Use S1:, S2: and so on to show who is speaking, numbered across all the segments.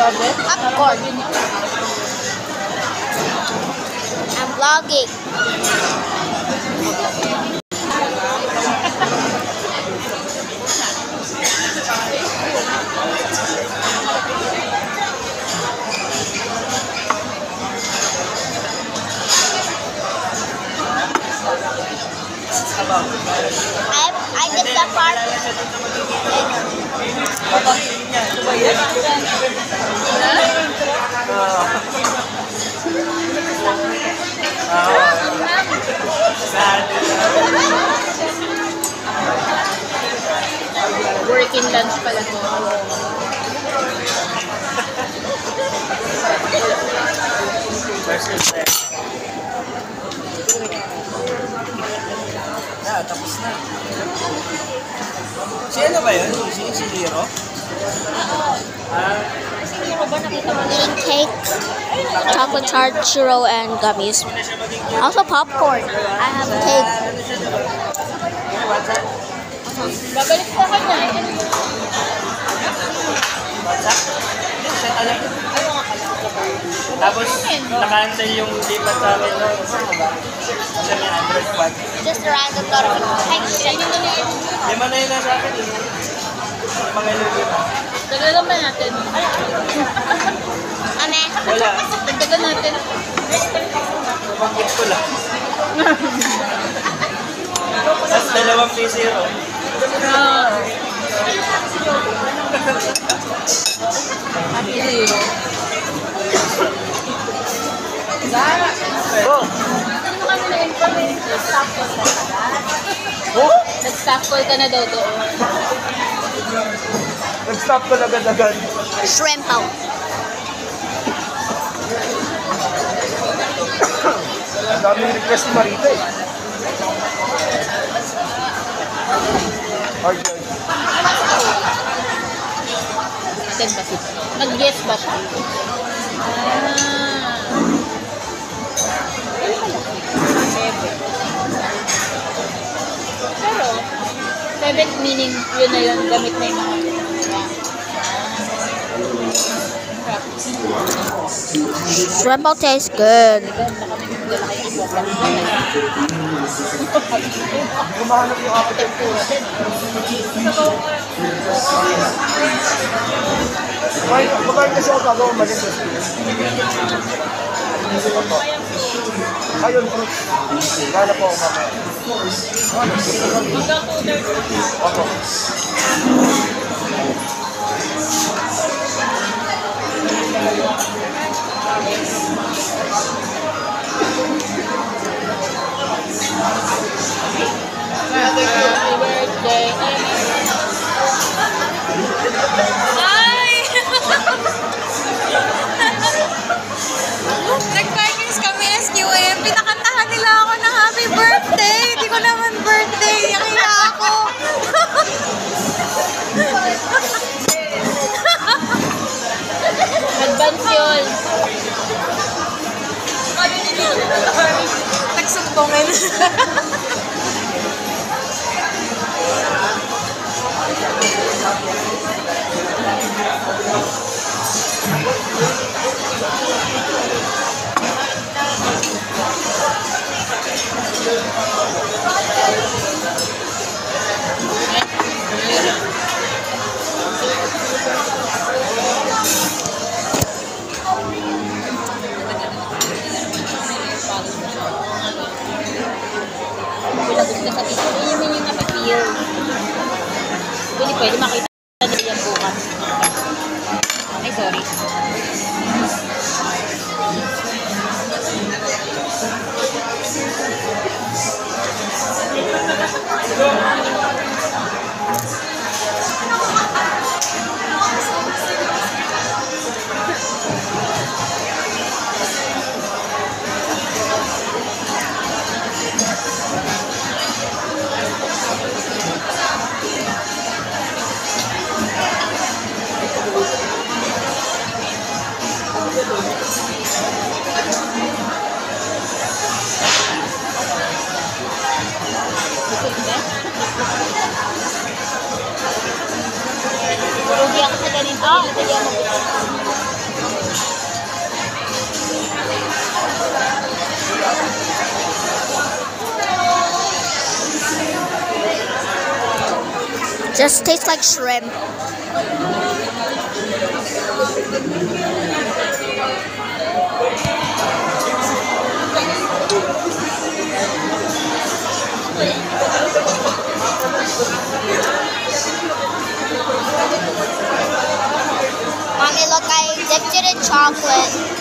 S1: Popcorn. I'm vlogging. I did the part.
S2: Working lunch pala to.
S3: Tapos na. Si ano ba yun? Si Liro?
S1: Cake, chocolate tart, churro, and gummies. Also popcorn. I have cake.
S2: Babalik ko kanya.
S3: Tapos, naka-cancel yung lipat sa akin. Kasi may Android Quad.
S1: Just a random notification.
S3: Lima na yun na sa akin. Mga ilubi na.
S2: Dagdagan ba natin?
S1: Ame?
S3: Wala.
S2: Dagdagan natin.
S3: Pangkit ko lang. Tapos 2 P0.
S2: Oh! Ano kami na-inform? Nag-stop call ka na daw doon.
S3: Nag-stop ko agad-agad.
S1: Shrimp out.
S3: Ang daming request ni Marita eh. Hard yun.
S2: Send ba siya? Mag-guess ba siya? Pero, 7th meaning, yun na yun, gamit na yung mga
S1: Shrimp out tastes good.
S3: Gumahanap yung appetite ko. Magkakaroon kasi ako gagawin mali sa ayun, fruits. Gala po ako mamaya. Opo.
S2: Happy birthday.
S4: Ay! Nag-finance kami SQM. Pinakantahan nila ako ng happy birthday. Hindi ko naman birthday. Nakita ako.
S2: Advance yun.
S4: Nagsumbongin.
S2: Pinagod ka sa picture. Yun yung napipil. Hindi pwede makita na yan bukas. Ay, sorry. Lugi ako sa ganito. Hindi ako
S1: Just tastes like shrimp. Mommy, look, I dipped it in chocolate.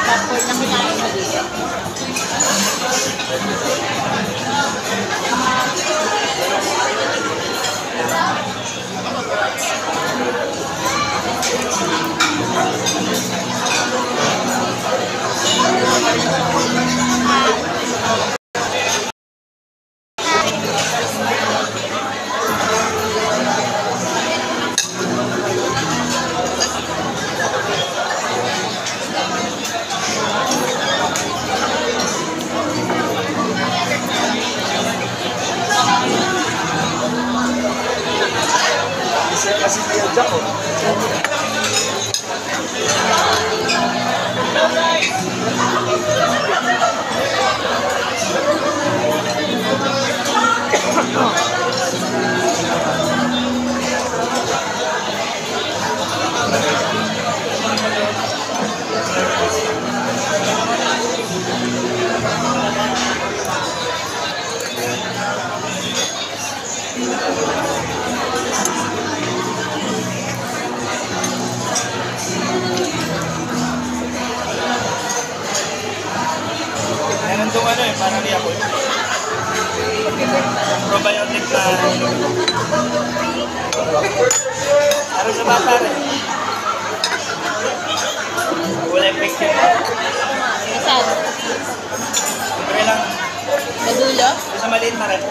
S2: Popcorn na kinain mo dito.
S3: Kasi yung Jack ko. Meron doon ano eh, parang liya ko eh. Probiotic na ano sa bata rin. Wala effective.
S2: Saan?
S3: Libre lang.
S2: Nadulo?
S3: Sa maliit na rin.